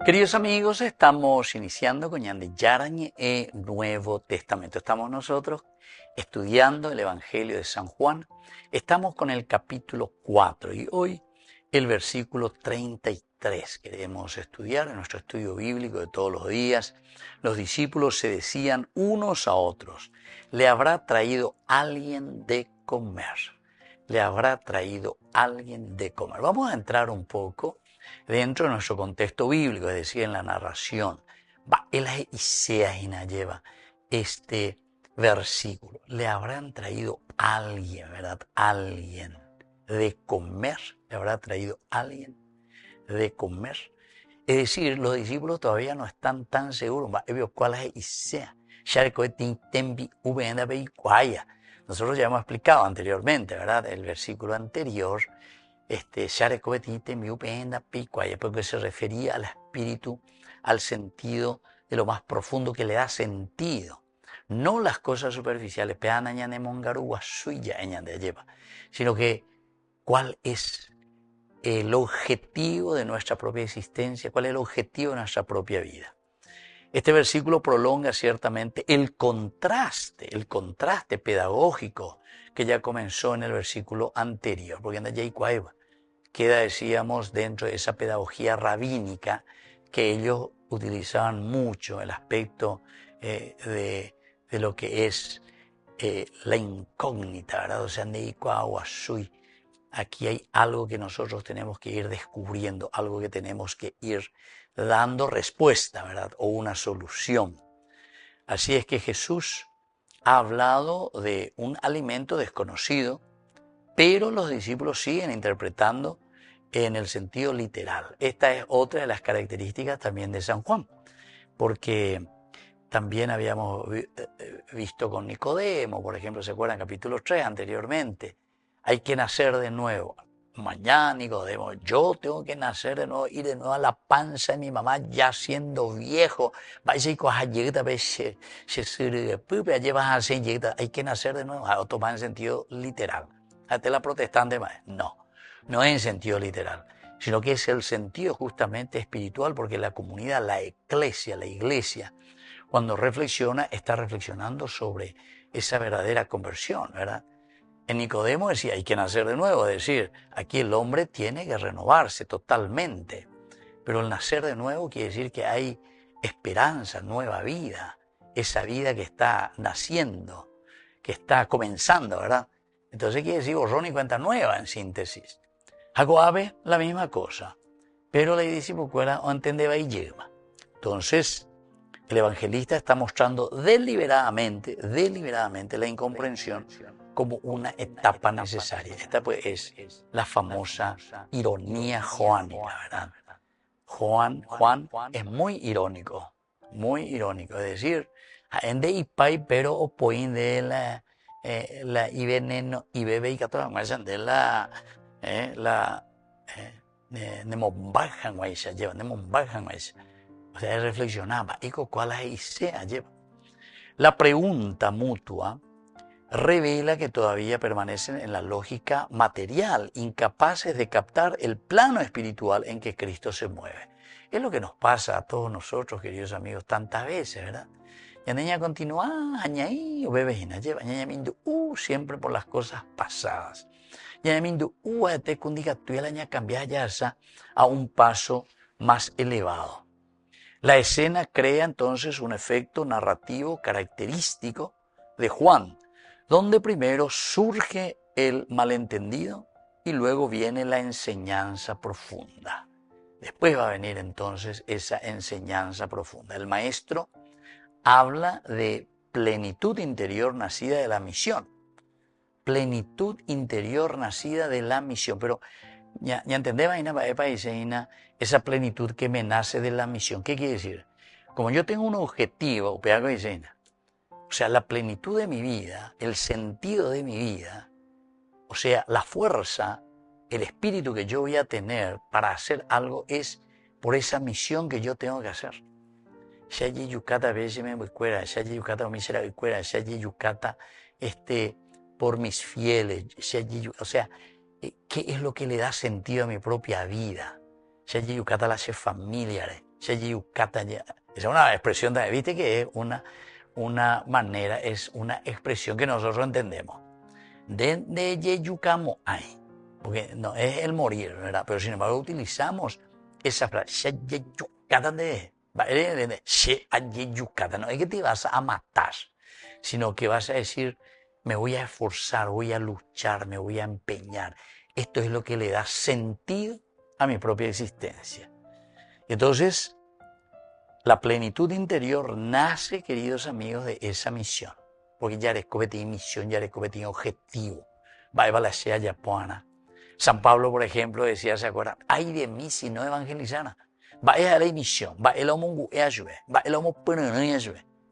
Queridos amigos, estamos iniciando con Ñande Yarañe e Nuevo Testamento. Estamos nosotros estudiando el Evangelio de San Juan. Estamos con el capítulo 4 y hoy el versículo 33 queremos estudiar en nuestro estudio bíblico de todos los días. Los discípulos se decían unos a otros: ¿le habrá traído alguien de comer? ¿Le habrá traído alguien de comer? Vamos a entrar un poco dentro de nuestro contexto bíblico, es decir, en la narración. Él lleva este versículo. ¿Le habrán traído alguien, verdad? Alguien de comer. ¿Le habrá traído alguien de comer? Es decir, los discípulos todavía no están tan seguros. Nosotros ya hemos explicado anteriormente, ¿verdad? El versículo anterior, porque se refería al espíritu, al sentido de lo más profundo que le da sentido. No las cosas superficiales, sino que cuál es el objetivo de nuestra propia existencia, cuál es el objetivo de nuestra propia vida. Este versículo prolonga ciertamente el contraste pedagógico que ya comenzó en el versículo anterior, porque queda, decíamos, dentro de esa pedagogía rabínica que ellos utilizaban mucho, el aspecto de lo que es la incógnita, ¿verdad? O sea, aquí hay algo que nosotros tenemos que ir descubriendo, algo que tenemos que ir dando respuesta, ¿verdad? O una solución. Así es que Jesús ha hablado de un alimento desconocido, pero los discípulos siguen interpretando en el sentido literal. Esta es otra de las características también de San Juan, porque también habíamos visto con Nicodemo, por ejemplo, ¿se acuerdan? Capítulo 3 anteriormente. Hay que nacer de nuevo. Mañana, Nicodemo, yo tengo que nacer de nuevo, ir de nuevo a la panza de mi mamá ya siendo viejo. Hay que nacer de nuevo. O tomar en sentido literal. Hasta la protestante, no es en sentido literal, sino que es el sentido justamente espiritual, porque la comunidad, la iglesia, cuando reflexiona, está reflexionando sobre esa verdadera conversión, ¿verdad? En Nicodemo decía, hay que nacer de nuevo, es decir, aquí el hombre tiene que renovarse totalmente. Pero el nacer de nuevo quiere decir que hay esperanza, nueva vida, esa vida que está naciendo, que está comenzando, ¿verdad? Entonces quiere decir borrón y cuenta nueva en síntesis. Aguave, la misma cosa, pero la discípula o entendeba y llega. Entonces, el evangelista está mostrando deliberadamente la incomprensión como una etapa necesaria. Esta pues es la famosa ironía joánica, ¿verdad? Juan es muy irónico, es decir, ende y pai pero opoin de la y veneno y bebe y cato de la nemombajan guaisa lleva nemombajan guaisa. O sea, él reflexionaba, ¿y cuál es lleva? La pregunta mutua revela que todavía permanecen en la lógica material, incapaces de captar el plano espiritual en que Cristo se mueve. Es lo que nos pasa a todos nosotros, queridos amigos, tantas veces, ¿verdad? Y niña continúa, o bebes siempre por las cosas pasadas. Y a un paso más elevado. La escena crea entonces un efecto narrativo característico de Juan, donde primero surge el malentendido y luego viene la enseñanza profunda. Después va a venir entonces esa enseñanza profunda. El maestro habla de plenitud interior nacida de la misión. Plenitud interior nacida de la misión. Pero ya entendemos esa plenitud que me nace de la misión. ¿Qué quiere decir? Como yo tengo un objetivo, o sea, la plenitud de mi vida, el sentido de mi vida, o sea, la fuerza, el espíritu que yo voy a tener para hacer algo es por esa misión que yo tengo que hacer. Por mis fieles, o sea, ¿qué es lo que le da sentido a mi propia vida? La familia, esa es una expresión, viste que es una manera, es una expresión que nosotros entendemos. De yeyucamo hay, porque no es el morir, ¿verdad? Pero sin embargo utilizamos esa frase, no es que te vas a matar, sino que vas a decir, me voy a esforzar, voy a luchar, me voy a empeñar. Esto es lo que le da sentido a mi propia existencia. Entonces, la plenitud interior nace, queridos amigos, de esa misión. Porque ya eres misión, ya eres objetivo. Va a la sea yapuana. San Pablo, por ejemplo, decía, ¿se acuerdan? Ay de mí si no evangelizara. Va a la misión, va el homo va el homo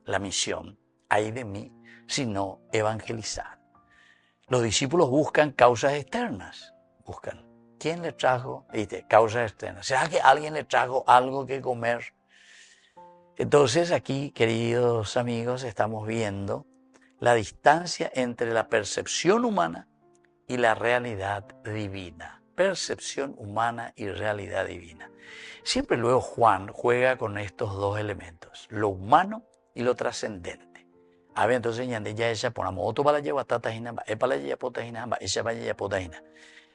la misión. Ay de mí si no evangelizar. Los discípulos buscan causas externas. Buscan. ¿Quién le trajo? ¿Viste? Causas externas. ¿Será que alguien le trajo algo que comer? Entonces aquí, queridos amigos, estamos viendo la distancia entre la percepción humana y la realidad divina. Percepción humana y realidad divina. Siempre luego Juan juega con estos dos elementos, lo humano y lo trascendente. A ver, entonces ya ella ponamos otro para la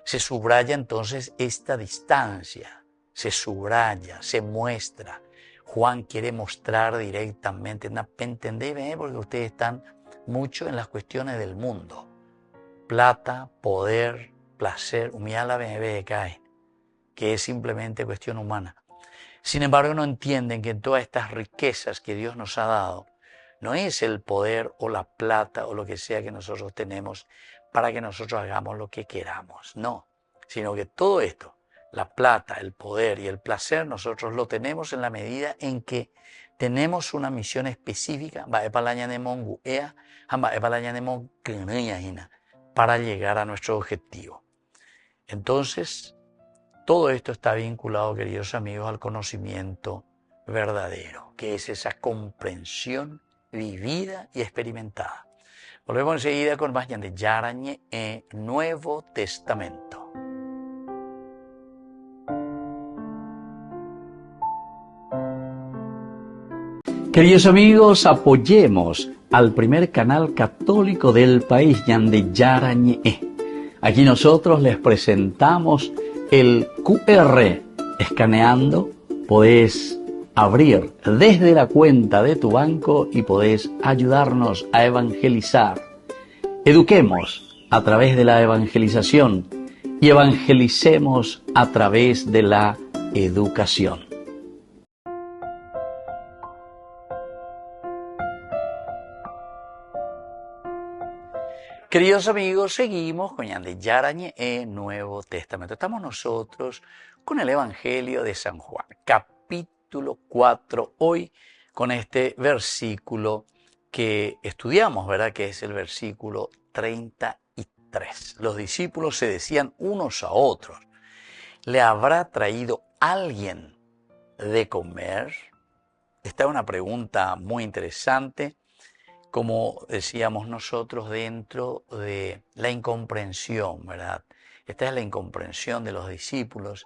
se subraya entonces esta distancia, se subraya, se muestra. Juan quiere mostrar directamente, ¿entendéis? Porque ustedes están mucho en las cuestiones del mundo. Plata, poder, placer, humillar que es simplemente cuestión humana. Sin embargo, no entienden que en todas estas riquezas que Dios nos ha dado, no es el poder o la plata o lo que sea que nosotros tenemos para que nosotros hagamos lo que queramos, no, sino que todo esto, la plata, el poder y el placer, nosotros lo tenemos en la medida en que tenemos una misión específica para llegar a nuestro objetivo. Entonces, todo esto está vinculado, queridos amigos, al conocimiento verdadero, que es esa comprensión vivida y experimentada. Volvemos enseguida con más de Yarañe en Nuevo Testamento. Queridos amigos, apoyemos al primer canal católico del país, Yande Yarañe. Aquí nosotros les presentamos el QR. Escaneando, podés abrir desde la cuenta de tu banco y podés ayudarnos a evangelizar. Eduquemos a través de la evangelización y evangelicemos a través de la educación. Queridos amigos, seguimos con Yande Yarañe en Nuevo Testamento. Estamos nosotros con el Evangelio de San Juan, capítulo 4, hoy con este versículo que estudiamos, ¿verdad? Que es el versículo 33. Los discípulos se decían unos a otros, ¿le habrá traído alguien de comer? Esta es una pregunta muy interesante. Como decíamos nosotros, dentro de la incomprensión, ¿verdad? Esta es la incomprensión de los discípulos.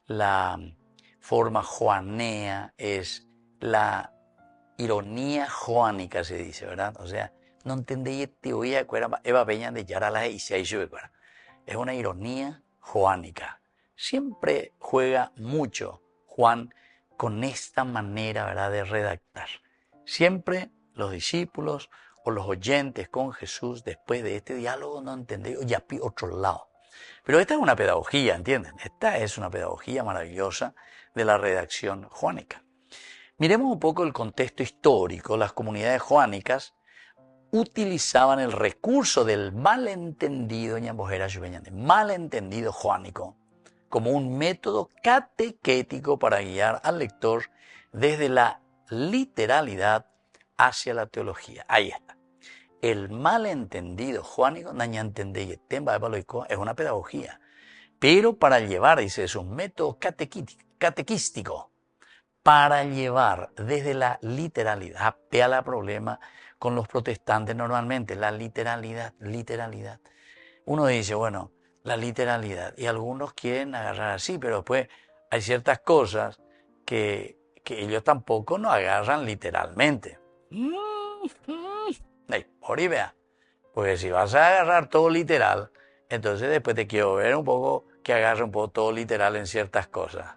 La forma joanea es la ironía joánica, se dice, ¿verdad? O sea, no entendí teoría que era Eva Peña de Yarala y se es una ironía joánica. Siempre juega mucho Juan con esta manera, ¿verdad?, de redactar. Siempre los discípulos o los oyentes con Jesús, después de este diálogo, no entendieron, ya pi otro lado. Pero esta es una pedagogía, ¿entienden? Esta es una pedagogía maravillosa de la redacción joánica. Miremos un poco el contexto histórico. Las comunidades joánicas utilizaban el recurso del malentendido malentendido joánico como un método catequético para guiar al lector desde la literalidad hacia la teología. Ahí está. El malentendido joánico, es una pedagogía, pero para llevar, dice, es un método catequístico, para llevar desde la literalidad, pea la problema con los protestantes normalmente, la literalidad. Uno dice, bueno, la literalidad, y algunos quieren agarrar así, pero después hay ciertas cosas que que ellos tampoco nos agarran literalmente. Por ahí vea. Porque si vas a agarrar todo literal, entonces después te quiero ver un poco que agarre un poco todo literal en ciertas cosas.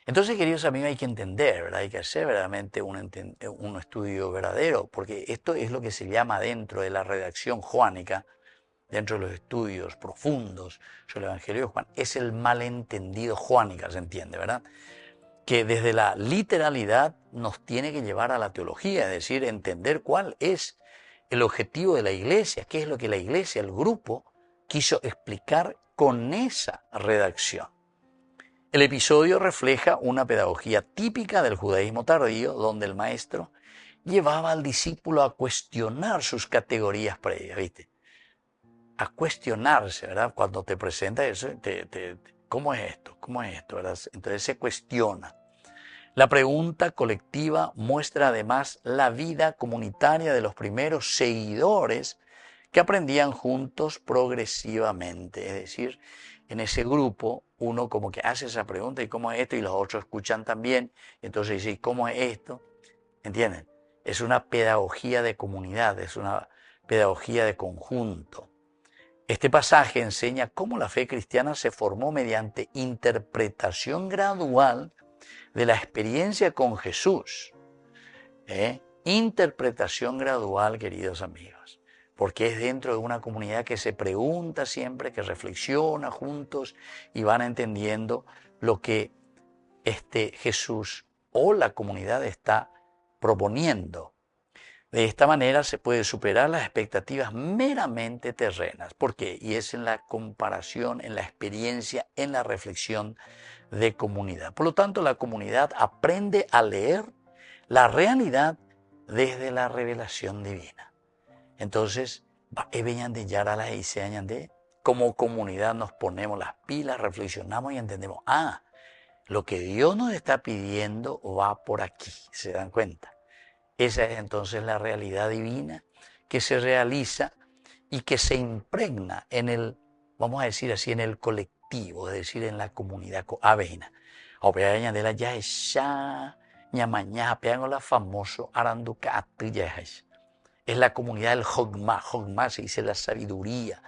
Entonces, queridos amigos, hay que entender, ¿verdad? Hay que hacer verdaderamente un estudio verdadero, porque esto es lo que se llama dentro de la redacción joánica, dentro de los estudios profundos sobre el Evangelio de Juan, es el malentendido joánica, se entiende, ¿verdad? Que desde la literalidad nos tiene que llevar a la teología, es decir, entender cuál es el objetivo de la iglesia, qué es lo que la iglesia, el grupo, quiso explicar con esa redacción. El episodio refleja una pedagogía típica del judaísmo tardío, donde el maestro llevaba al discípulo a cuestionar sus categorías previas, ¿viste? A cuestionarse, ¿verdad? Cuando te presenta eso, ¿cómo es esto? ¿Cómo es esto? ¿Verdad? Entonces se cuestiona. La pregunta colectiva muestra además la vida comunitaria de los primeros seguidores que aprendían juntos progresivamente. Es decir, en ese grupo uno como que hace esa pregunta, ¿y cómo es esto? Y los otros escuchan también. Entonces dice, ¿y cómo es esto? ¿Entienden? Es una pedagogía de comunidad, es una pedagogía de conjunto. Este pasaje enseña cómo la fe cristiana se formó mediante interpretación gradual de la experiencia con Jesús. Interpretación gradual, queridos amigos, porque es dentro de una comunidad que se pregunta siempre, que reflexiona juntos y van entendiendo lo que Jesús o la comunidad está proponiendo. De esta manera se puede superar las expectativas meramente terrenas. ¿Por qué? Y es en la comparación, en la experiencia, en la reflexión de comunidad. Por lo tanto, la comunidad aprende a leer la realidad desde la revelación divina. Entonces, como comunidad nos ponemos las pilas, reflexionamos y entendemos, lo que Dios nos está pidiendo va por aquí, ¿se dan cuenta? Esa es entonces la realidad divina que se realiza y que se impregna en el, vamos a decir así, en el colectivo, es decir, en la comunidad avena. La famoso aranduca. Es la comunidad del Jogma. Jogma se dice la sabiduría,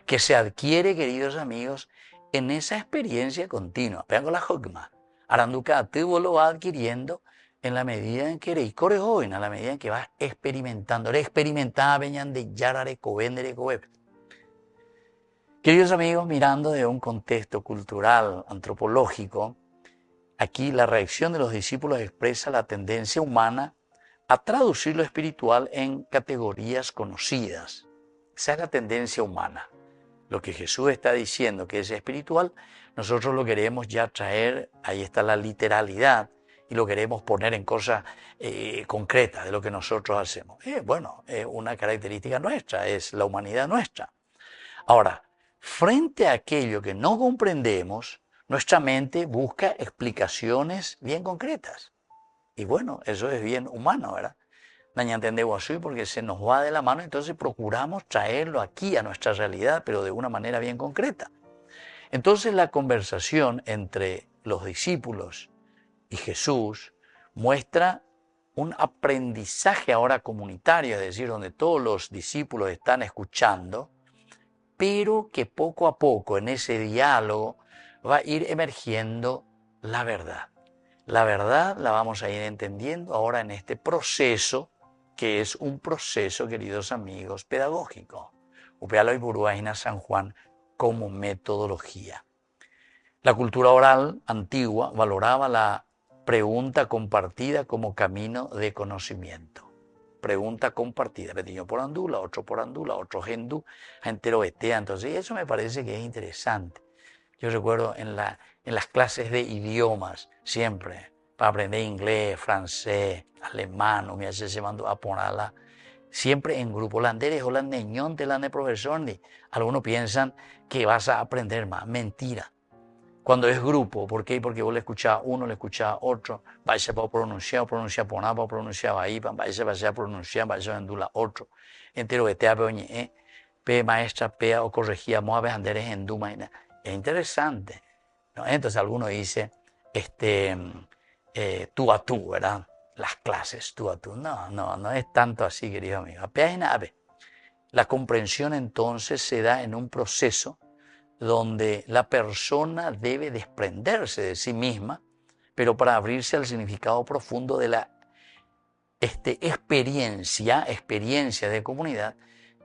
que se adquiere, queridos amigos, en esa experiencia continua. Vean la Jogma. Aranduca vos lo vas adquiriendo en la medida en que eres joven, a la medida en que vas experimentando. Queridos amigos, mirando de un contexto cultural, antropológico, aquí la reacción de los discípulos expresa la tendencia humana a traducir lo espiritual en categorías conocidas. Esa es la tendencia humana. Lo que Jesús está diciendo que es espiritual, nosotros lo queremos ya traer, ahí está la literalidad, y lo queremos poner en cosas concretas de lo que nosotros hacemos. Es una característica nuestra, es la humanidad nuestra. Ahora, frente a aquello que no comprendemos, nuestra mente busca explicaciones bien concretas. Y bueno, eso es bien humano, ¿verdad? No entendemos así porque se nos va de la mano, entonces procuramos traerlo aquí a nuestra realidad, pero de una manera bien concreta. Entonces la conversación entre los discípulos y Jesús muestra un aprendizaje ahora comunitario, es decir, donde todos los discípulos están escuchando, pero que poco a poco en ese diálogo va a ir emergiendo la verdad. La verdad la vamos a ir entendiendo ahora en este proceso, que es un proceso, queridos amigos, pedagógico. Upealo y Buruaina San Juan como metodología. La cultura oral antigua valoraba la pregunta compartida como camino de conocimiento. Pregunta compartida, petiño por andula, otro por andula, otro gendú, entero etea. Entonces, eso me parece que es interesante. Yo recuerdo en las clases de idiomas, siempre, para aprender inglés, francés, alemán, o me hace se mandó a ponerla, siempre en grupo. Holandés, holandeñón, telande profesor, algunos piensan que vas a aprender más. Mentira. Cuando es grupo, ¿por qué? Porque vos le escuchás a uno, le escuchás a otro, vais a pronunciar poná, para pronunciar ahí, vais a pronunciar, vais a endula otro. Entero que te apeoñe, pe maestra, pea o corregía, moa anderes en duma. Es interesante, ¿no? Entonces alguno dice, tú a tú, ¿verdad? Las clases tú a tú. No es tanto así, querido amigo. Apenas, la comprensión entonces se da en un proceso donde la persona debe desprenderse de sí misma, pero para abrirse al significado profundo de la experiencia de comunidad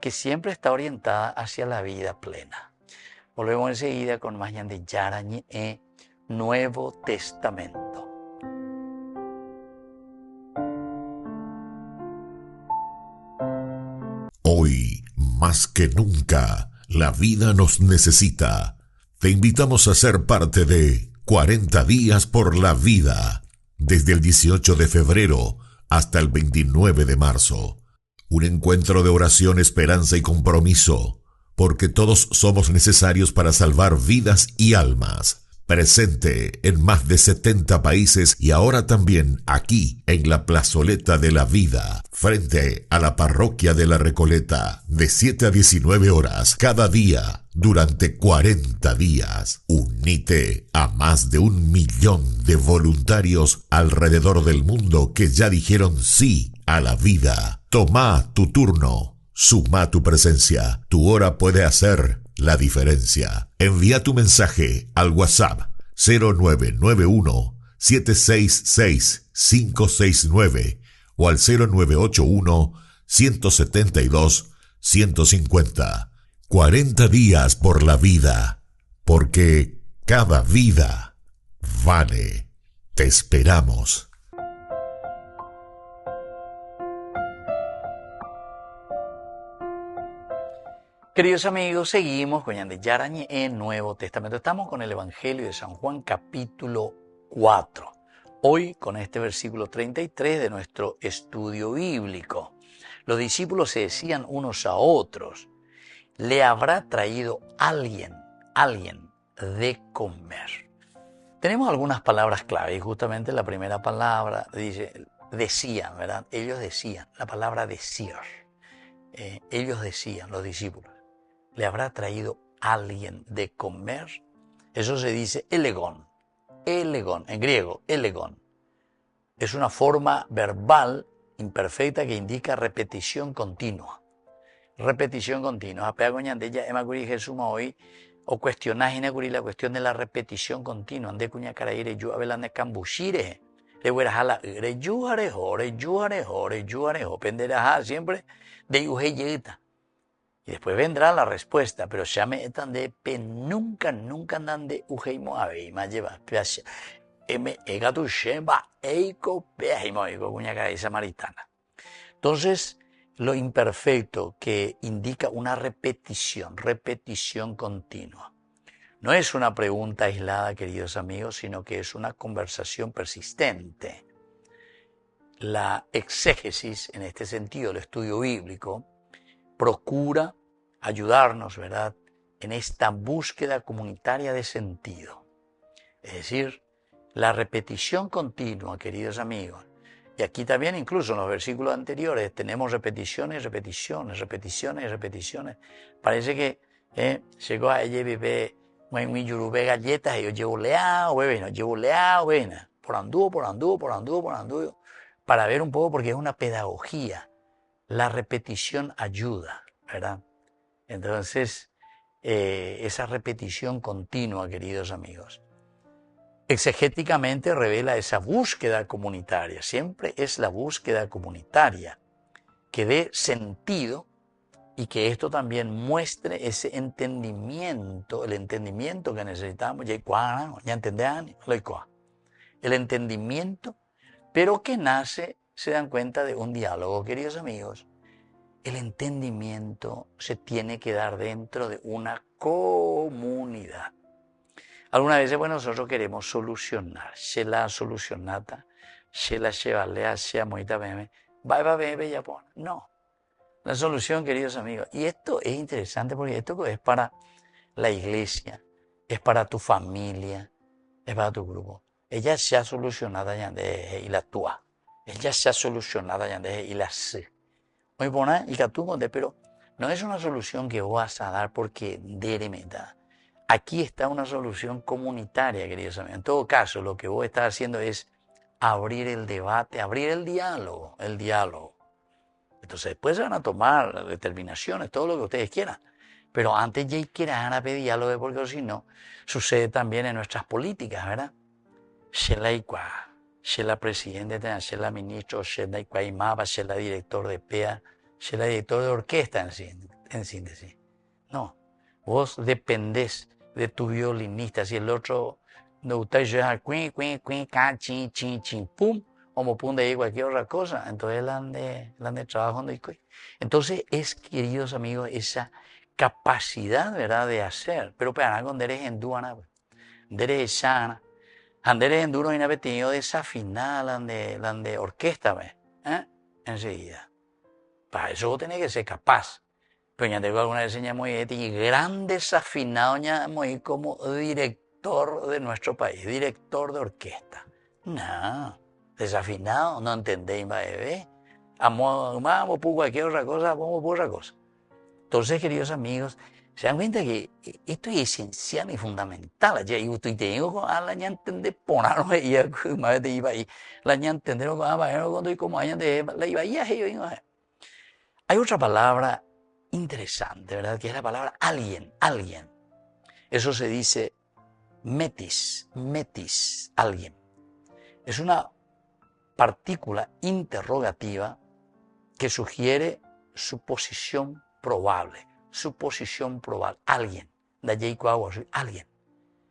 que siempre está orientada hacia la vida plena. Volvemos enseguida con más de Yarañe Nuevo Testamento. Hoy, más que nunca, la vida nos necesita. Te invitamos a ser parte de 40 días por la vida, desde el 18 de febrero hasta el 29 de marzo. Un encuentro de oración, esperanza y compromiso, porque todos somos necesarios para salvar vidas y almas. Presente en más de 70 países y ahora también aquí en la Plazoleta de la Vida, frente a la Parroquia de la Recoleta, de 7 a 19 horas cada día durante 40 días. Unite a más de 1 millón de voluntarios alrededor del mundo que ya dijeron sí a la vida. Toma tu turno, suma tu presencia, tu hora puede hacer la diferencia. Envía tu mensaje al WhatsApp 0991 766 569 o al 0981 172 150. 40 días por la vida, porque cada vida vale. Te esperamos. Queridos amigos, seguimos con Yande Yarañe en Nuevo Testamento. Estamos con el Evangelio de San Juan capítulo 4. Hoy con este versículo 33 de nuestro estudio bíblico. Los discípulos se decían unos a otros, ¿le habrá traído alguien de comer? Tenemos algunas palabras clave y justamente la primera palabra dice, decían, ¿verdad? Ellos decían, la palabra decir. Ellos decían, los discípulos, ¿le habrá traído alguien de comer? Eso se dice elegón, en griego, elegón. Es una forma verbal imperfecta que indica repetición continua. Repetición continua. Apea coñandella emacuri Jesús hoy o cuestionás inacuri la cuestión de la repetición continua. Ande cuña caraire yu abelane cambushire. Le huerajala reyuarejo, penderajá siempre de yujeyeta. Y después vendrá la respuesta, pero ya me etan de pe nunca andan de ujeimo ave y más lleva peacha. Me egatu shemba eiko peaimo eiko cuña caray samaritana. Entonces, lo imperfecto que indica una repetición continua. No es una pregunta aislada, queridos amigos, sino que es una conversación persistente. La exégesis, en este sentido, el estudio bíblico, procura ayudarnos, ¿verdad?, en esta búsqueda comunitaria de sentido. Es decir, la repetición continua, queridos amigos. Y aquí también, incluso en los versículos anteriores, tenemos repeticiones. Parece que llegó a ella vive muy yurube galletas y yo llevo leado, por anduvo, para ver un poco, porque es una pedagogía. La repetición ayuda, ¿verdad? Entonces, esa repetición continua, queridos amigos, exegéticamente revela esa búsqueda comunitaria. Siempre es la búsqueda comunitaria que dé sentido y que esto también muestre ese entendimiento, el entendimiento que necesitamos. El entendimiento, pero que nace, se dan cuenta, de un diálogo, queridos amigos. El entendimiento se tiene que dar dentro de una comunidad. Algunas veces, bueno, nosotros queremos solucionar. Se la solucionata, se la llevalea, se moita bebe, va bebe ya pone. No. La solución, queridos amigos. Y esto es interesante porque esto es para la iglesia, es para tu familia, es para tu grupo. Ella se ha solucionado ya y la tua. Ella se ha solucionado ya y la se. Hoy pone y pero no es una solución que vas a dar porque deremeta. Aquí está una solución comunitaria, queridos amigos. En todo caso, lo que vos estás haciendo es abrir el debate, abrir el diálogo, Entonces después se van a tomar determinaciones, todo lo que ustedes quieran. Pero antes ya quieran a pedir diálogo, porque si no, sucede también en nuestras políticas, ¿verdad? Shela presidente, Shela ministro, Shela Ikuaimaba, Shela director de PEA, Shela director de orquesta en síntesis. No, vos dependés de tu violinista. Si el otro no gusta llevar chin, chin, chin, pum, como pum de ahí cualquier otra cosa, entonces la de trabajo no hay. Entonces es, queridos amigos, esa capacidad, ¿verdad?, de hacer. Pero para con derecho en duana, derecho sana, Andere en duro y no tenido desafinada la de orquesta, enseguida. Para eso vos tenés que ser capaz. Pero ya tengo alguna vez enseñamos y gran desafinado ya como director de nuestro país, director de orquesta. No, desafinado, no entendéis, bebé. Vamos por cualquier otra cosa, vamos por otra cosa. Entonces, queridos amigos, se dan cuenta que esto es esencial y fundamental. Y usted tengo a la entender ponerlo y más de iba ahí. La entender cuando y como hayan de la iba ahí. Hay otra palabra interesante, ¿verdad? Que es la palabra alguien. Eso se dice metis, alguien. Es una partícula interrogativa que sugiere suposición probable. Alguien. De allí alguien.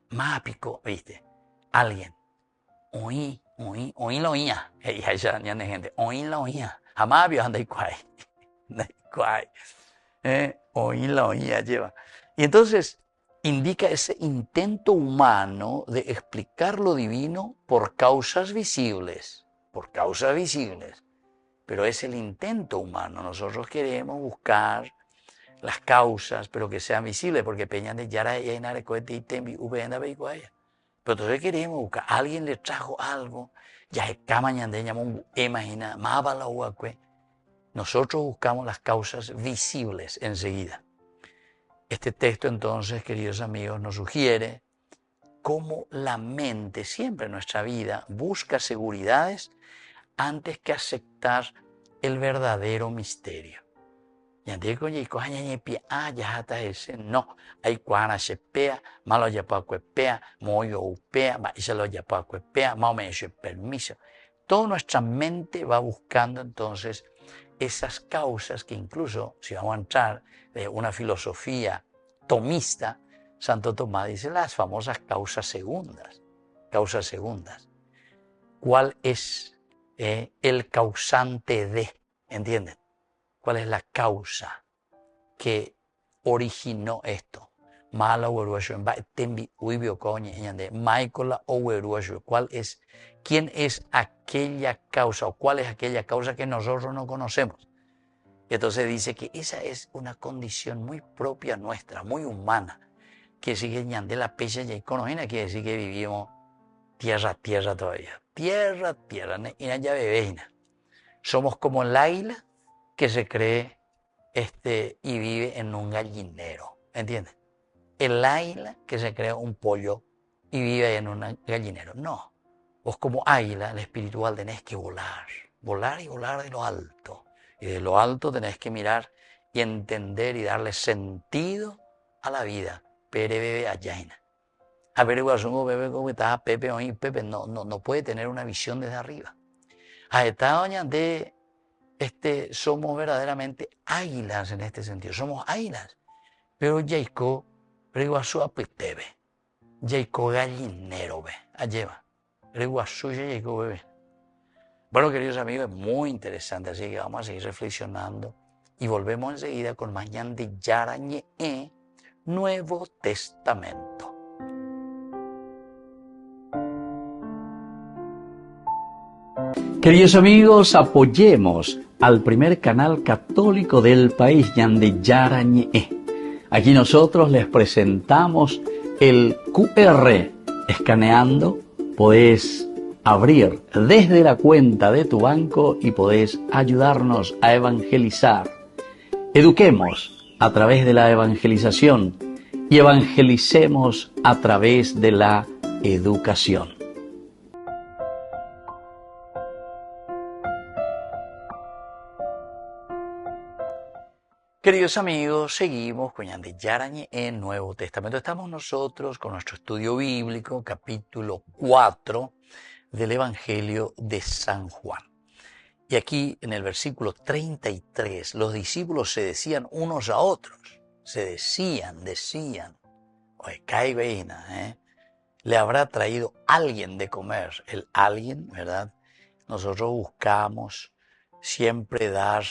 Mápico, ¿viste? Alguien. Oí la oía. Ya de gente. Oí la oía. Jamás vio anda y cuay. Oí la oía lleva. Y entonces indica ese intento humano de explicar lo divino por causas visibles. Pero es el intento humano. Nosotros queremos buscar las causas, pero que sean visibles, porque peñan de yara y en cohete y tembi ubenda beiguaya. Pero entonces queremos buscar, alguien le trajo algo, ya es camañan de llamón, imagina, mábala huacue. Nosotros buscamos las causas visibles enseguida. Este texto entonces, queridos amigos, nos sugiere cómo la mente siempre en nuestra vida busca seguridades antes que aceptar el verdadero misterio. Ya ese no, hay cuana se pea, malo ya pa cuepea, moyo upea, se lo ya pa cuepea, más me permiso. Toda nuestra mente va buscando entonces esas causas que incluso, si vamos a entrar de una filosofía tomista, Santo Tomás dice las famosas causas segundas. ¿Cuál es el causante de? ¿Entienden? ¿Cuál es la causa que originó esto? ¿Quién es aquella causa o cuál es aquella causa que nosotros no conocemos? Y entonces dice que esa es una condición muy propia nuestra, muy humana, que sigue de la pecha y conocida, quiere decir que vivimos tierra todavía. Tierra, y ya bebéina. Somos como el águila que se cree y vive en un gallinero, ¿entiendes? El águila que se cree un pollo y vive en un gallinero. No, vos como águila, el espiritual, tenés que volar y volar de lo alto. Y de lo alto tenés que mirar y entender y darle sentido a la vida. Pere bebe allaina. A ver, igual bebé como está Pepe hoy, Pepe no puede tener una visión desde arriba. A esta doña de somos verdaderamente águilas en este sentido, somos águilas. Pero Jacob, Reguazú apetebe, Jacob gallinero, ve, alleva, Reguazú Jacob bebé. Bueno, queridos amigos, es muy interesante, así que vamos a seguir reflexionando y volvemos enseguida con Mañana de Yarañe, Nuevo Testamento. Queridos amigos, apoyemos al primer canal católico del país, Yande Yarañe. Aquí nosotros les presentamos el QR. Escaneando, podés abrir desde la cuenta de tu banco y podés ayudarnos a evangelizar. Eduquemos a través de la evangelización y evangelicemos a través de la educación. Queridos amigos, seguimos con Yande Yarañe en Nuevo Testamento. Estamos nosotros con nuestro estudio bíblico, capítulo 4 del Evangelio de San Juan. Y aquí en el versículo 33, los discípulos se decían unos a otros. Se decían, oye, caibeina, le habrá traído alguien de comer. El alguien, ¿verdad? Nosotros buscamos siempre dar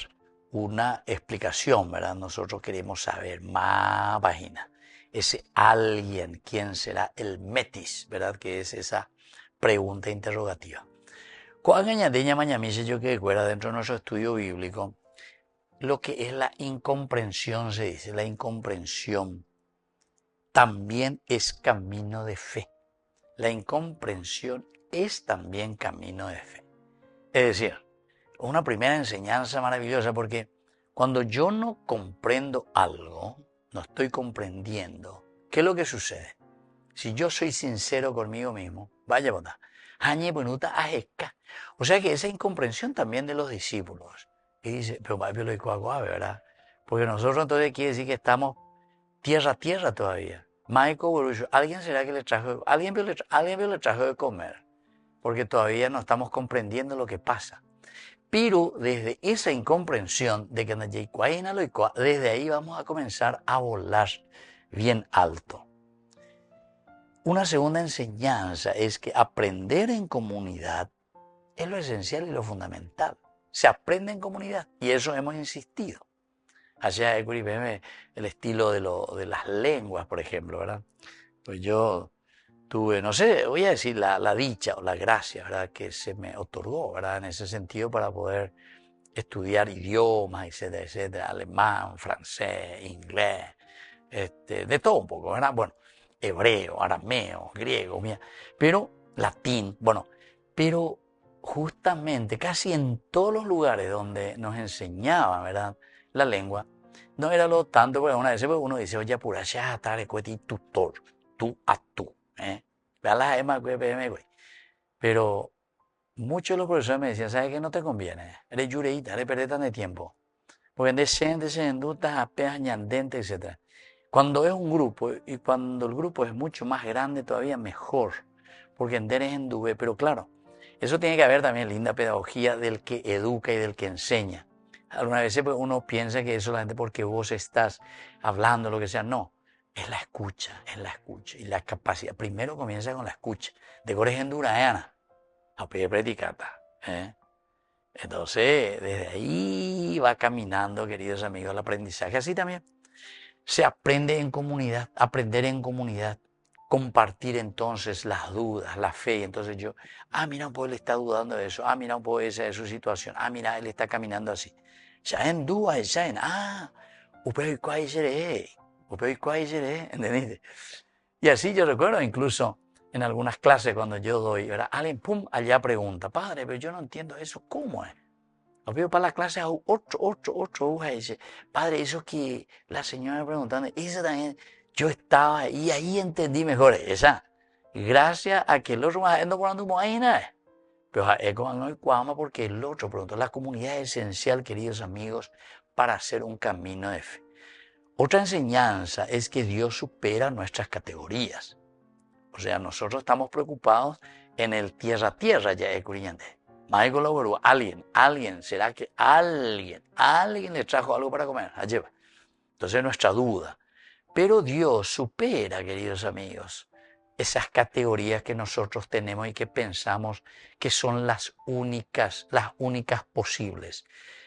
una explicación, ¿verdad? Nosotros queremos saber más página. Ese alguien, ¿quién será? El metis, ¿verdad? Que es esa pregunta interrogativa. Cuando añadeña mañamice yo que fuera dentro de nuestro estudio bíblico, lo que es la incomprensión, se dice, la incomprensión también es camino de fe. La incomprensión es también camino de fe. Es decir, una primera enseñanza maravillosa, porque cuando yo no comprendo algo, no estoy comprendiendo, ¿qué es lo que sucede? Si yo soy sincero conmigo mismo, vaya botar, o sea que esa incomprensión también de los discípulos. Y dice, pero ¿verdad? Porque nosotros entonces quiere decir que estamos tierra a tierra todavía. ¿Alguien será que le trajo, alguien le trajo de comer? Porque todavía no estamos comprendiendo lo que pasa. Pero desde esa incomprensión de que desde ahí vamos a comenzar a volar bien alto. Una segunda enseñanza es que aprender en comunidad es lo esencial y lo fundamental. Se aprende en comunidad y eso hemos insistido. Allá el estilo de las lenguas, por ejemplo, ¿verdad? Pues yo tuve, no sé, voy a decir la dicha o la gracia, ¿verdad? Que se me otorgó, ¿verdad? En ese sentido para poder estudiar idiomas, etcétera, etcétera, alemán, francés, inglés, de todo un poco, ¿verdad? Bueno, hebreo, arameo, griego, pero latín, bueno, pero justamente casi en todos los lugares donde nos enseñaban, ¿verdad?, la lengua, no era lo tanto, porque una vez uno dice, oye, pura ya, tal, tutor, tú a tú, pero muchos de los profesores me decían, ¿sabes qué? No te conviene, eres yureíta, eres perder tan de tiempo, porque descendutas apenas ñandente, etc. Cuando es un grupo, y cuando el grupo es mucho más grande todavía mejor, porque enderes en dube, pero claro, eso tiene que haber también linda pedagogía del que educa y del que enseña. Algunas veces pues, uno piensa que es solamente porque vos estás hablando, lo que sea. No, es la escucha, y la capacidad. Primero comienza con la escucha. De cores en Durayana, a pie predicata. Entonces, desde ahí va caminando, queridos amigos, el aprendizaje. Así también se aprende en comunidad, aprender en comunidad. Compartir entonces las dudas, la fe. Y entonces yo, mira, un poco él está dudando de eso. Mira, un poco esa es su situación. Mira, él está caminando así. Ya en duda, ya en, ¿entendiste? Y así yo recuerdo incluso en algunas clases cuando yo doy, ¿verdad? Alguien, pum, allá pregunta, padre, pero yo no entiendo eso, ¿cómo es? Lo pido para la clase a otro, dice, padre, eso que la señora preguntando, eso también, yo estaba ahí, ahí entendí mejor esa. Gracias a que el otro me ando poniendo más ahí nada. Pero no hay cuama porque el otro preguntó. La comunidad es esencial, queridos amigos, para hacer un camino de fe. Otra enseñanza es que Dios supera nuestras categorías. O sea, nosotros estamos preocupados en el tierra a tierra, ya es curiyante. Alguien, ¿será que alguien le trajo algo para comer? Lleva. Entonces nuestra duda. Pero Dios supera, queridos amigos, esas categorías que nosotros tenemos y que pensamos que son las únicas posibles.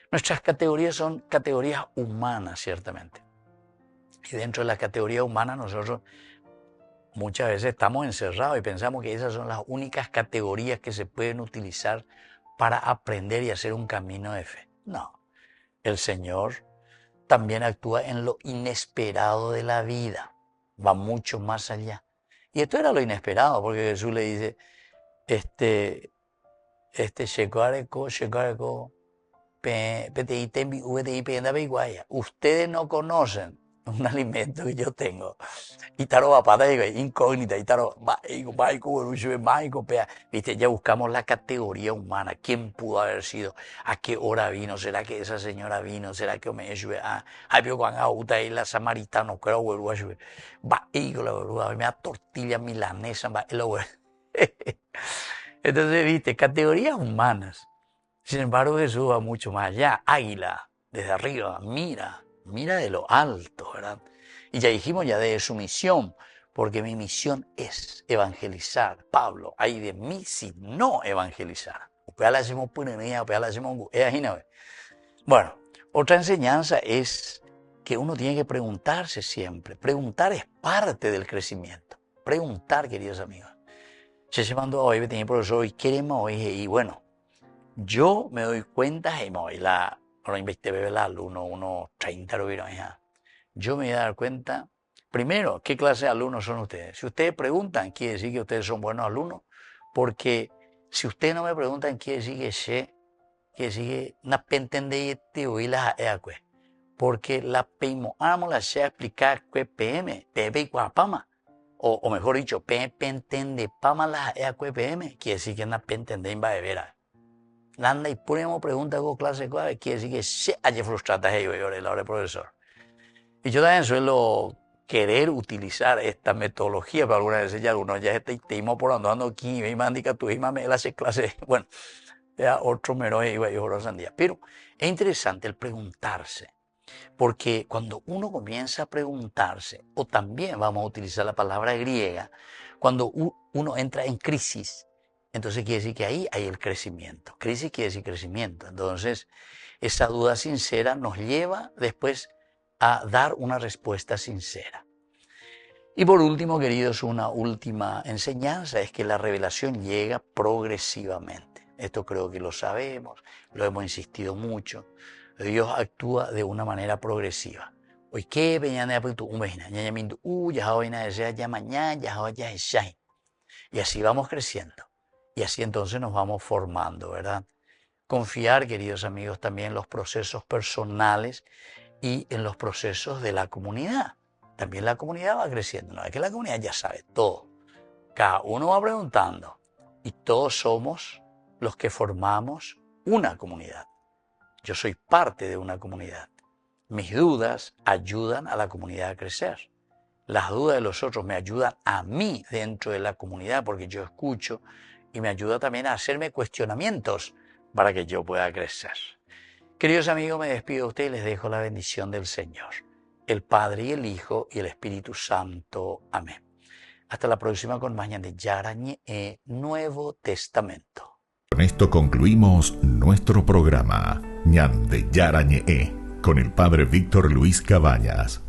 Nuestras categorías son categorías humanas, ciertamente. Y dentro de la categoría humana nosotros muchas veces estamos encerrados y pensamos que esas son las únicas categorías que se pueden utilizar para aprender y hacer un camino de fe. No, el Señor también actúa en lo inesperado de la vida, va mucho más allá. Y esto era lo inesperado, porque Jesús le dice, ustedes no conocen un alimento que yo tengo. Y taro papata digo, incógnita, y taro, mágico, viste, ya buscamos la categoría humana, quién pudo haber sido, a qué hora vino, será que esa señora vino, será que me ayude a, pero cuando auta y la samaritana, creo, vuelvo a ayudar, me da tortilla milanesa, entonces, viste, categorías humanas. Sin embargo, Jesús va mucho más allá, águila, desde arriba, mira de lo alto, ¿verdad? Y ya dijimos ya de su misión, porque mi misión es evangelizar. Pablo, ay de mí si no evangelizar. Bueno, otra enseñanza es que uno tiene que preguntarse siempre. Preguntar es parte del crecimiento. Preguntar, queridos amigos. Se mandó hoy, tenía profesor, y queremos hoy, y bueno, yo me doy cuenta, ahora investigué el alumno, unos 30 lo vieron ya. Yo me voy a dar cuenta, primero, ¿qué clase de alumnos son ustedes? Si ustedes preguntan, quiere decir que ustedes son buenos alumnos, porque si ustedes no me preguntan, quiere decir que no entendí las eacue, porque la peimo amo la sea explicar que PM, PP y guapama, o mejor dicho, PP entende pama las eacue PM, quiere decir que no entendí en vera. Nanda y ponemos preguntas con clase quiere decir que se haya frustrado el profesor. Y yo también suelo querer utilizar esta metodología, pero algunas veces ya algunos ya estamos por andando aquí, me mandica tu hija me hace clase, bueno, ya otro mero iba y oro sandía. Pero es interesante el preguntarse, porque cuando uno comienza a preguntarse, o también vamos a utilizar la palabra griega, cuando uno entra en crisis, entonces quiere decir que ahí hay el crecimiento. Crisis quiere decir crecimiento. Entonces, esa duda sincera nos lleva después a dar una respuesta sincera. Y por último, queridos, una última enseñanza es que la revelación llega progresivamente. Esto creo que lo sabemos, lo hemos insistido mucho. Dios actúa de una manera progresiva. Hoy qué y así vamos creciendo. Y así entonces nos vamos formando, ¿verdad? Confiar, queridos amigos, también en los procesos personales y en los procesos de la comunidad. También la comunidad va creciendo. No es que la comunidad ya sabe todo. Cada uno va preguntando. Y todos somos los que formamos una comunidad. Yo soy parte de una comunidad. Mis dudas ayudan a la comunidad a crecer. Las dudas de los otros me ayudan a mí dentro de la comunidad porque yo escucho y me ayuda también a hacerme cuestionamientos para que yo pueda crecer. Queridos amigos, me despido de ustedes y les dejo la bendición del Señor, el Padre y el Hijo y el Espíritu Santo. Amén. Hasta la próxima con más de Yarañe Nuevo Testamento. Con esto concluimos nuestro programa Ñan de Yarañe con el Padre Víctor Luis Cabañas.